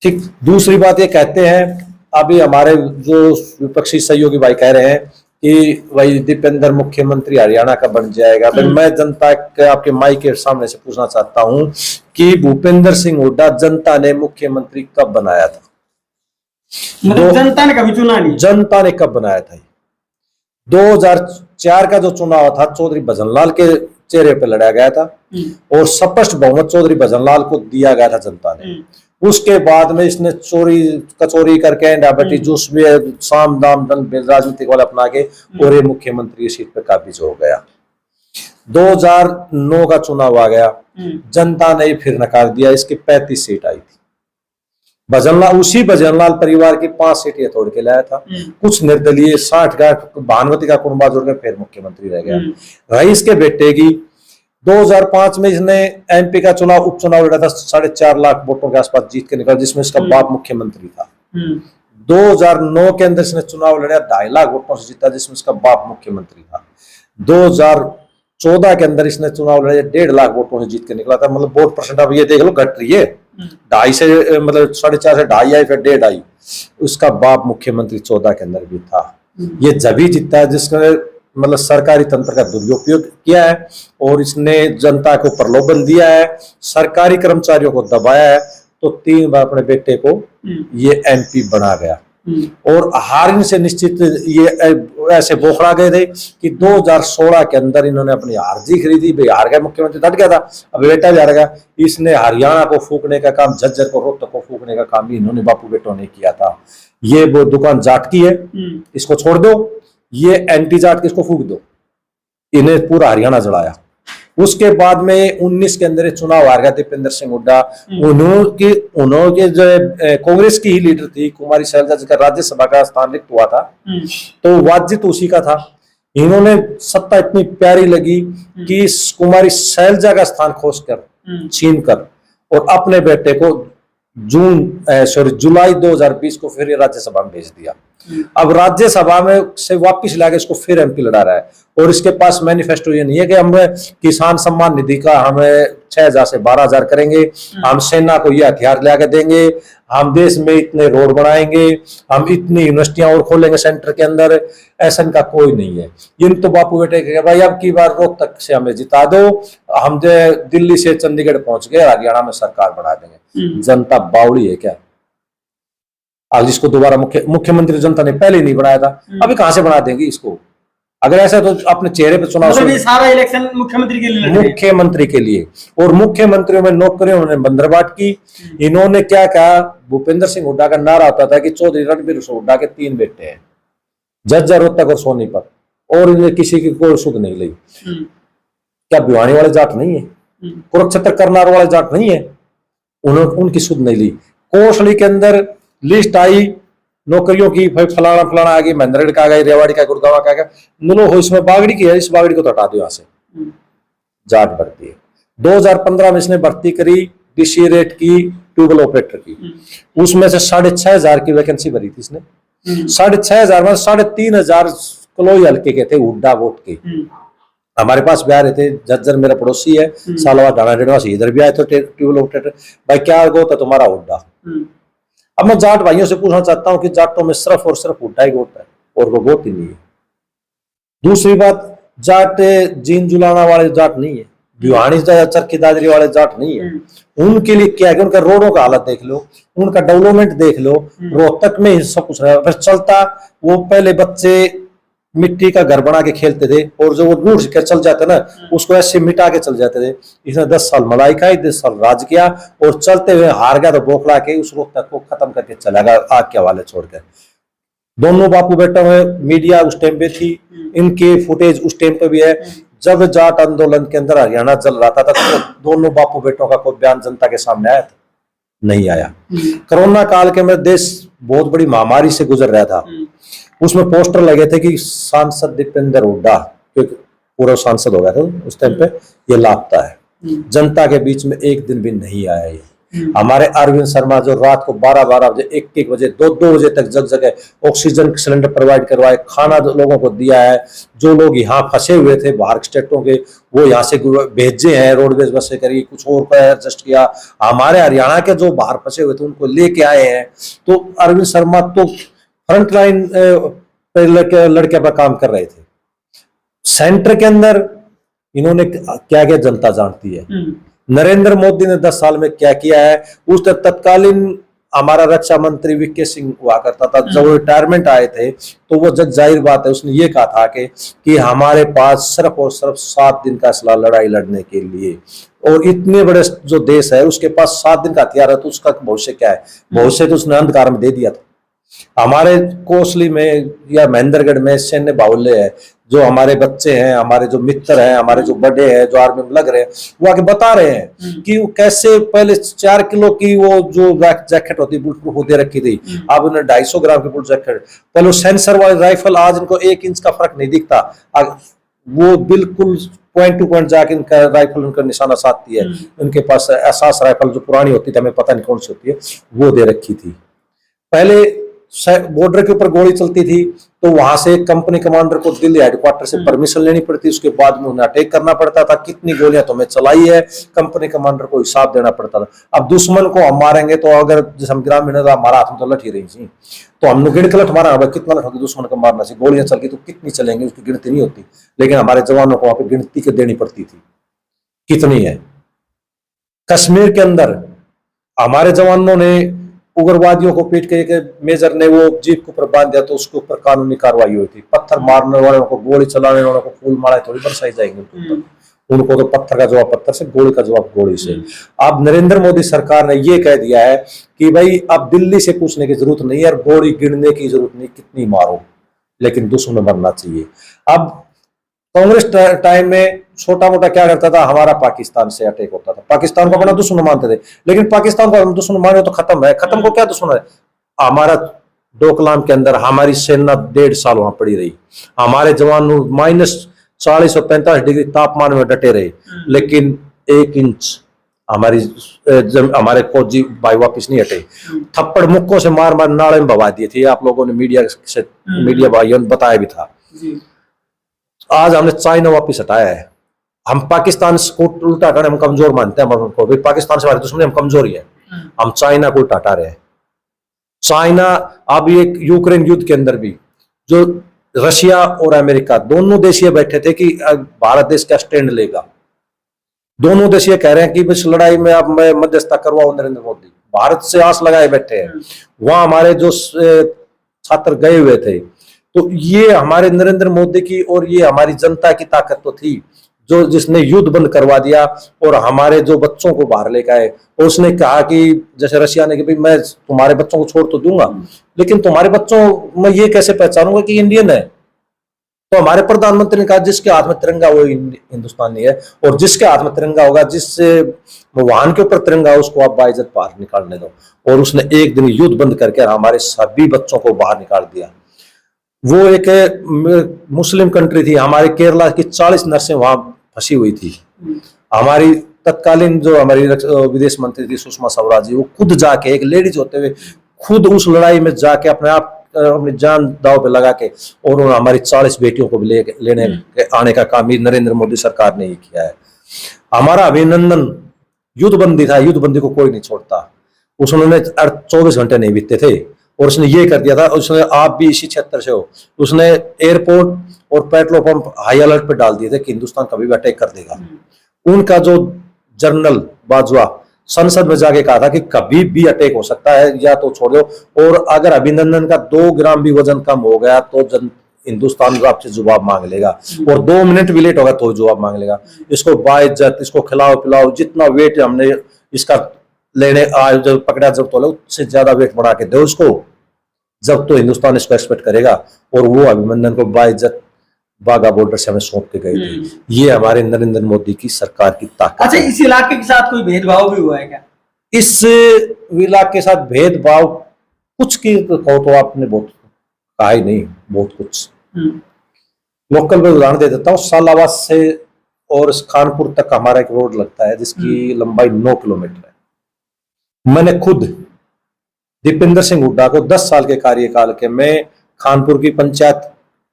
ठीक। दूसरी बात ये कहते हैं, अभी हमारे जो विपक्षी सहयोगी भाई कह रहे हैं कि भाई दीपेंद्र मुख्यमंत्री हरियाणा का बन जाएगा। भाई मैं जनता के आपके माइक के सामने से पूछना चाहता हूं कि भूपेंद्र सिंह हुड्डा जनता ने मुख्यमंत्री कब बनाया था? मतलब जनता ने कभी चुना नहीं। जनता ने कब बनाया था? 2004 का जो चुनाव था चौधरी भजनलाल के चेहरे पर लड़ा गया था और स्पष्ट बहुमत चौधरी भजनलाल को दिया गया था जनता ने। उसके बाद में इसने चोरी कचोरी करके डायबिटीज जूस भी साम दाम दंड राजनीतिक वाले अपना के और ये मुख्यमंत्री सीट पे काबिज हो गया। 2009 का चुनाव आ गया, जनता ने फिर नकार दिया, इसकी 35 सीट आई थी। भजनलाल, उसी भजनलाल परिवार की 5 सीटें तोड़ के लाया था। कुछ निर्दलीय 60 का भानुमति का कुर्बा जोड़ के फिर मुख्यमंत्री रह गया। रईस के बेटे की 2005 में इसने एमपी का चुनाव उपचुनाव लड़ा था, 4.5 लाख वोटों के आसपास जीत के निकला, जिसमें इसका बाप मुख्यमंत्री था। 2009 के अंदर इसने चुनाव लड़ा, 2.5 लाख वोटों से जीता, जिसमें इसका बाप मुख्यमंत्री था। 2014 के अंदर इसने चुनाव लड़े, 1.5 लाख वोटों से जीत के निकला था। मतलब वोट परसेंट अब ये देख लो घट रही है, 2.5 से मतलब 4.5 से 2.5 आई, फिर 1.5 आई। उसका बाप मुख्यमंत्री 14 के अंदर भी था। ये जब ही जीतता है जिसने मतलब सरकारी तंत्र का दुरुपयोग किया है और इसने जनता को प्रलोभन दिया है, सरकारी कर्मचारियों को दबाया है, तो 3 बार अपने बेटे को ये एमपी बना गया। और हारने से निश्चित ये ऐसे बोखरा गए थे कि 2016 के अंदर इन्होंने अपनी हारजी खरीदी, भाई हार गया, मुख्यमंत्री हट गया था, अब बेटा भी हार गया। इसने हरियाणा को फूकने का काम, झज्जर को रोहतक को फूकने का काम भी इन्होंने बापू बेटों ने किया था। ये वो दुकान जाट की है, इसको छोड़ दो, ये एंटी जाट किसको फूक दो, इन्हें पूरा हरियाणा जड़ाया। उसके बाद में 19 के अंदर चुनाव हार गया दीपेंद्र सिंह हुड्डा। उन्होंने जो कांग्रेस की ही लीडर थी कुमारी शैलजा जी का राज्यसभा का स्थान रिक्त हुआ था, तो वाजित उसी का था। इन्होंने सत्ता इतनी प्यारी लगी कि कुमारी शैलजा का स्थान खोजकर छीन कर और अपने बेटे को जुलाई 2020 को फिर राज्यसभा में भेज दिया। अब राज्यसभा में से वापस लाके इसको फिर एमपी लड़ा रहा है और इसके पास मैनिफेस्टो ये नहीं है कि हम किसान सम्मान निधि का हमें 6,000 से 12,000 करेंगे, हम सेना को ये हथियार ला के देंगे, हम देश में इतने रोड बनाएंगे, हम इतनी यूनिवर्सिटियां और खोलेंगे सेंटर के अंदर। ऐसा इनका कोई नहीं है। इन तो बापू बेटे के भाई अब की बार रोहतक से हमें जिता दो, हम जो दिल्ली से चंडीगढ़ पहुंच गए, हरियाणा में सरकार बना देंगे। जनता बावड़ी है क्या? आज इसको दोबारा मुख्यमंत्री जनता ने पहले नहीं बनाया था, अभी कहां से बना देंगे इसको? अगर ऐसा तो अपने चेहरे पे चुनाव, मतलब ये सारा इलेक्शन मुख्यमंत्री के लिए, मुख्यमंत्री के लिए। और मुख्यमंत्रियों में नौकरियों ने बंदरबाट की। इन्होंने क्या कहा, भूपेंद्र सिंह हुड्डा का नारा होता था कि चौधरी रणबीर हुड्डा के 3 बेटे हैं, झज्जर, रोहतक और सोनीपत, और इन्हें किसी की कोई सुध नहीं ली। क्या भिवानी वाले जाट नहीं है? कुरुक्षेत्र करनार वाले जाट नहीं है? उन्होंने उनकी सुध नहीं ली। कोसली के अंदर लिस्ट आई नौकरियों की, भाई फलाना फलाना आ गई, महेंद्रगढ़ का आ गई, रेवाड़ी का, गुड़गांव का आ गया, नुनो हो इसमें बागड़ी की है, इस बागड़ी को तो हटा दो यहाँ से, जाट भर्ती है। 2015 में इसने भर्ती करी डीसी रेट की, ट्यूबवेल ऑपरेटर की, उसमें से 6,500 की वैकेंसी भरी थी इसने। 6,500 में 3,500 कलोई हल्के के थे हुड्डा वोट के। हमारे पास भी आ रहे थे, झज्जर मेरा पड़ोसी है, सालवा ढाणा डेढ़वा से इधर भी आए थे ट्यूबवेल ऑपरेटर। भाई क्या गोत है तुम्हारा हुड्डा? अब मैं जाट भाइयों से पूछना चाहता हूं कि जाटों में सिर्फ और सिर्फ हुड्डा ही गोत है और वो गोत ही नहीं है। दूसरी बात, जाट जीन जुलाना वाले जाट नहीं है, भिवानी चरखी दादरी वाले जाट नहीं है। उनके लिए क्या है कि उनका रोडों का हालत देख लो, उनका डेवलपमेंट देख लो, रोहतक में ही सब कुछ फिर चलता। वो पहले बच्चे मिट्टी का घर बना के खेलते थे और जो वो रूठ के चल जाते ना, उसको ऐसे मिटा के चल जाते थे। इसने 10 साल मलाई खाई, 10 साल राज किया और चलते हुए हार गया तो बोखला के उस रोहतक को खत्म करके चला गया आग के हवाले छोड़कर। दोनों बापू बेटों में मीडिया उस टाइम पे थी, इनके फुटेज उस टाइम पे भी है। जब जाट आंदोलन के अंदर हरियाणा जल रहा था तो दोनों बापू बेटों का कोई बयान जनता के सामने आया था? नहीं आया। कोरोना काल के में देश बहुत बड़ी महामारी से गुजर रहा था, उसमें पोस्टर लगे थे कि सांसद दीपेंद्र हुड्डा, क्योंकि पूरा सांसद हो गया था उस टाइम पे, ये लापता है। जनता के बीच में एक दिन भी नहीं आया ये। हमारे अरविंद शर्मा जो रात को 12-12 बजे 1-1 बजे 2-2 बजे तक जग जगह ऑक्सीजन सिलेंडर प्रोवाइड करवाए, खाना लोगों को दिया है। जो लोग यहाँ फंसे हुए थे बाहर स्टेटों के, वो यहाँ से भेजे हैं, रोडवेज बस से करी, कुछ और का एडजस्ट किया। हमारे हरियाणा के जो बाहर फंसे हुए थे उनको लेके आए हैं। तो अरविंद शर्मा तो फ्रंट लाइन लड़के पर काम कर रहे थे। सेंटर के अंदर इन्होंने क्या क्या जनता जानती है। नरेंद्र मोदी ने 10 साल में क्या किया है। उस तत्कालीन हमारा रक्षा मंत्री वीके सिंह हुआ करता था, जब वो रिटायरमेंट आए थे तो वो जग जाहिर बात है उसने ये कहा था कि हमारे पास सिर्फ और सिर्फ 7 दिन का असला लड़ाई लड़ने के लिए, और इतने बड़े जो देश है उसके पास 7 दिन का हथियार है, तो उसका भविष्य क्या है? भविष्य तो उसने अंधकार में दे दिया था। हमारे कोसली में या महेंद्रगढ़ में सैन्य बाहुल्य है, जो हमारे बच्चे हैं, हमारे जो मित्र हैं, हमारे जो बड़े हैं, जो आर्मी में लग रहे हैं, वो आके बता रहे हैं कि वो कैसे पहले 4 किलो की वो जो जैकेट होती है बुलेट प्रूफ दे रखी थी, अब उन्हें 250 ग्राम की बुलेट जैकेट, पहले वो सेंसर वाली राइफल, आज इनको 1 इंच का फर्क नहीं दिखता, वो बिल्कुल पॉइंट टू पॉइंट जाके इनका राइफल उनका निशाना साधती है। उनके पास एहसास राइफल जो पुरानी होती थी, हमें पता नहीं कौन सी होती है, वो दे रखी थी। पहले बॉर्डर के ऊपर गोली चलती थी तो वहां से कंपनी कमांडर को दिल्ली हेडक्वार्टर से परमिशन लेनी पड़ती, उसके बाद में उन्हें अटैक करना पड़ता था। कितनी गोलियां तुम्हें चलाई है, कंपनी कमांडर को हिसाब देना पड़ता था। अब दुश्मन को हम मारेंगे तो अगर जैसे हम ग्रामीण है तो हमारा हाथ में तो लठ ही रही थी, तो हमने गिनती लठ मारा, कितना लठ होगी दुश्मन को मारना चाहिए, गोलियां चल गई तो कितनी चलेंगी उसकी गिनती नहीं होती, लेकिन हमारे जवानों को वहां पर गिनती के देनी पड़ती थी कितनी है। कश्मीर के अंदर हमारे जवानों ने उग्रवादियों को पीट के मेजर ने वो जीप के ऊपर बांध दिया तो उसके ऊपर कानूनी कार्रवाई हुई थी। पत्थर मारने वालों को, गोली चलाने वालों को फूल माला थोड़ी बरसाई जाएंगे, उनको तो पत्थर का जवाब पत्थर से, गोली का जवाब गोली से। अब नरेंद्र मोदी सरकार ने ये कह दिया है कि भाई अब दिल्ली से पूछने की जरूरत नहीं है और गोली गिनने की जरूरत नहीं, कितनी मारो, लेकिन दुश्मन मरना चाहिए। अब कांग्रेस टाइम में छोटा मोटा क्या करता था, हमारा पाकिस्तान से अटैक होता था, पाकिस्तान को अपना दुश्मन मानते थे, लेकिन पाकिस्तान को हम दुश्मन माने तो खत्म है। खत्म को क्या दुश्मन है? हमारा डोकलाम के अंदर हमारी सेना 1.5 साल वहां पड़ी रही, हमारे जवान -40 और 45 डिग्री तापमान में डटे रहे, लेकिन 1 इंच हमारे फौजी भाई वापिस नहीं हटे। थप्पड़ मुक्कों से मार मार नाले में भगा दिए थे, आप लोगों ने मीडिया भाइयों ने बताया भी था। आज हमने चाइना वापिस हटाया है। हम पाकिस्तान को उल्टा हटाने हम कमजोर मानते हैं, हम पाकिस्तान से हमारे दुश्मन हम कमजोर ही है, हम चाइना को उल्टा हटा रहे हैं। चाइना अब ये यूक्रेन युद्ध के अंदर भी जो रशिया और अमेरिका दोनों देश ये बैठे थे कि भारत देश क्या स्टैंड लेगा, दोनों देश ये कह रहे हैं कि इस लड़ाई में अब मैं मध्यस्थता करवाऊं नरेंद्र मोदी, भारत से आस लगाए बैठे हैं। वहां हमारे जो छात्र गए हुए थे, तो ये हमारे नरेंद्र मोदी की और ये हमारी जनता की ताकत तो थी जो जिसने युद्ध बंद करवा दिया और हमारे जो बच्चों को बाहर लेकर आए। और उसने कहा कि जैसे रशिया ने कि भाई मैं तुम्हारे बच्चों को छोड़ तो दूंगा, लेकिन तुम्हारे बच्चों मैं ये कैसे पहचानूंगा कि इंडियन है? तो हमारे प्रधानमंत्री ने कहा जिसके हाथ में तिरंगा वो हिंदुस्तानी है, और जिसके हाथ में तिरंगा होगा, जिससे वाहन के ऊपर तिरंगा उसको आप बाइज्जत बाहर निकालने दो। और उसने एक दिन युद्ध बंद करके हमारे सभी बच्चों को बाहर निकाल दिया। वो एक मुस्लिम कंट्री थी, हमारे केरला की 40 नर्सें वहां फंसी हुई थी। हमारी तत्कालीन जो हमारी विदेश मंत्री थी सुषमा स्वराज जी, वो खुद जाके एक लेडीज होते हुए खुद उस लड़ाई में जाके अपनी जान दाव पे लगा के और उन्होंने हमारी 40 बेटियों को भी लेने आने का काम ही नरेंद्र मोदी सरकार ने ही किया है। हमारा अभिनंदन युद्धबंदी था, युद्धबंदी को कोई नहीं छोड़ता, उसने 24 घंटे नहीं बीतते थे और उसने ये कर दिया था। उसने आप भी इसी क्षेत्र से हो, उसने एयरपोर्ट और पेट्रोल पंप हाई अलर्ट पे डाल दिए थे कि हिंदुस्तान कभी भी अटैक कर देगा। उनका जो जनरल बाजवा संसद में जाके कहा था कि कभी भी अटैक हो सकता है, या तो छोड़ दो, और अगर अभिनंदन का 2 ग्राम भी वजन कम हो गया तो हिंदुस्तान आपसे जवाब मांग लेगा, और 2 मिनट भी लेट होगा तो जवाब मांग लेगा। इसको बाइज्जत, इसको खिलाओ पिलाओ, जितना वेट हमने इसका लेने आज जब पकड़ा जब तो उससे ज्यादा वेट बढ़ा के दो उसको, जब तो हिंदुस्तान इसको एक्सपेक्ट करेगा। और वो अभिनंदन को बाइज्जत बाघा बॉर्डर से हमें सौंप के गए थे। ये हमारे नरेंद्र मोदी की सरकार की ताकत। अच्छा, इस इलाके के साथ कोई भेदभाव भी हुआ है क्या? इस इलाके के साथ भेदभाव कुछ की कहो तो आपने बहुत कहा ही नहीं, बहुत कुछ। लोकल में उदाहरण दे देता हूँ, सालावाद से और खानपुर तक हमारा एक रोड लगता है जिसकी लंबाई 9 किलोमीटर है। मैंने खुद दीपेंद्र सिंह हुड्डा को 10 साल के कार्यकाल के में खानपुर की पंचायत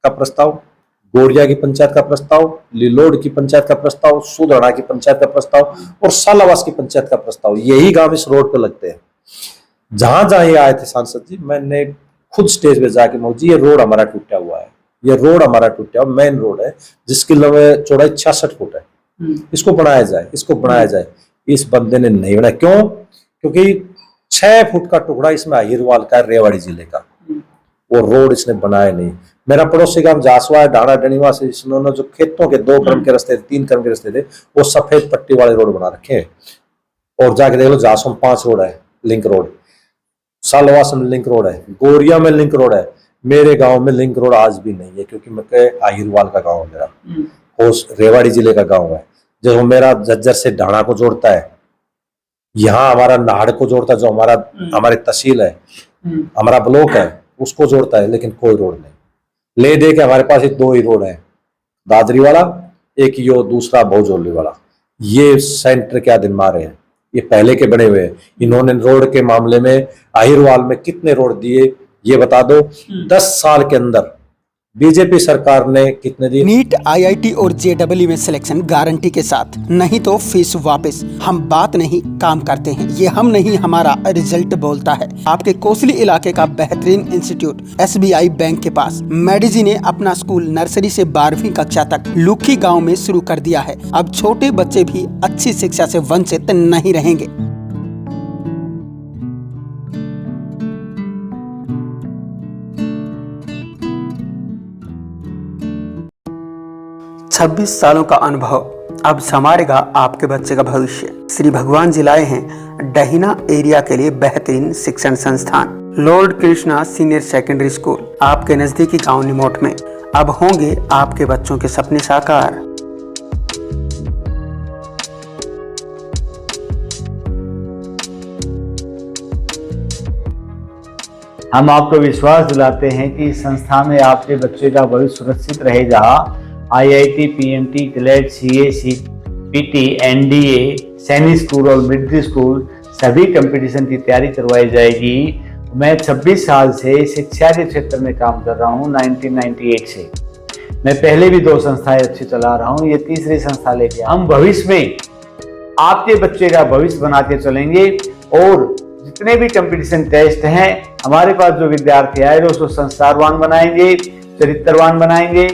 का प्रस्ताव, गोरिया की पंचायत का प्रस्ताव, लिलोड की पंचायत का प्रस्ताव, सुदड़ा की पंचायत का प्रस्ताव और सालावास की पंचायत का प्रस्ताव, यही गांव इस रोड पे लगते हैं। जहां जहां ये आए थे सांसद जी, मैंने खुद स्टेज पे जाके मोदी जी ये रोड हमारा टूटा हुआ है, ये रोड हमारा टूटा हुआ मेन रोड है जिसकी चौड़ाई 66 फुट है, इसको बनाया जाए, इसको बनाया जाए। इस बंदे ने नहीं बनाया। क्यों? क्योंकि 6 फुट का टुकड़ा इसमें अहिरवाल का, रेवाड़ी जिले का, वो रोड इसने बनाया नहीं। मेरा पड़ोसी गांव जासवा है, ढाणा डणीवा से, इन्होंने जो खेतों के 2 क्रम के रास्ते थे, 3 क्रम के रास्ते थे, वो सफेद पट्टी वाले रोड बना रखे हैं। और जाके देख लो, जासवा में 5 रोड है, लिंक रोड, सालवास में लिंक रोड है, गोरिया में लिंक रोड है। मेरे गांव में लिंक रोड आज भी नहीं है, क्योंकि मैं आहिरवाल का गांव है मेरा, वो रेवाड़ी जिले का गांव है, जो मेरा झज्जर से ढाणा को जोड़ता है, यहाँ हमारा नाहड़ को जोड़ता है, जो हमारी तहसील है, हमारा ब्लॉक है, उसको जोड़ता है, लेकिन कोई रोड नहीं। ले दे के हमारे पास 2 ही रोड है, दादरी वाला, एक यो दूसरा भौजोली वाला। ये सेंटर क्या दिन मारे हैं, ये पहले के बने हुए हैं। इन्होंने रोड के मामले में आहिरवाल में कितने रोड दिए ये बता दो। 10 साल के अंदर बीजेपी सरकार ने कितने दिए? नीट, आईआईटी और जेईई में सिलेक्शन गारंटी के साथ, नहीं तो फीस वापस। हम बात नहीं काम करते हैं, ये हम नहीं हमारा रिजल्ट बोलता है। आपके कोसली इलाके का बेहतरीन इंस्टीट्यूट एसबीआई बैंक के पास मेडिजी ने अपना स्कूल नर्सरी से 12वीं कक्षा तक लुखी गाँव में शुरू कर दिया है। अब छोटे बच्चे भी अच्छी शिक्षा से वंचित नहीं रहेंगे। छब्बीस सालों का अनुभव अब संवारेगा आपके बच्चे का भविष्य। श्री भगवान जी लाए हैं डहीना एरिया के लिए बेहतरीन शिक्षण संस्थान Lord Krishna senior secondary school, आपके नजदीकी गांव निमोट में। अब होंगे आपके बच्चों के सपने साकार। हम आपको विश्वास दिलाते हैं कि इस संस्था में आपके बच्चे का भविष्य सुरक्षित रहेगा। IIT, PMT, CLAT, CA, CPT, NDA, सैनिक स्कूल और मिलिट्री स्कूल सभी कंपटीशन की तैयारी करवाई जाएगी। मैं 26 साल से शिक्षा के क्षेत्र में काम कर रहा हूँ, 1998 से। मैं पहले भी 2 संस्थाएं अच्छी चला रहा हूँ, ये तीसरी संस्था लेके हम भविष्य में आपके बच्चे का भविष्य बनाते चलेंगे। और जितने भी कंपटीशन टेस्ट हैं, हमारे पास जो विद्यार्थी आए उसको संस्कारवान बनाएंगे, चरित्रवान बनाएंगे।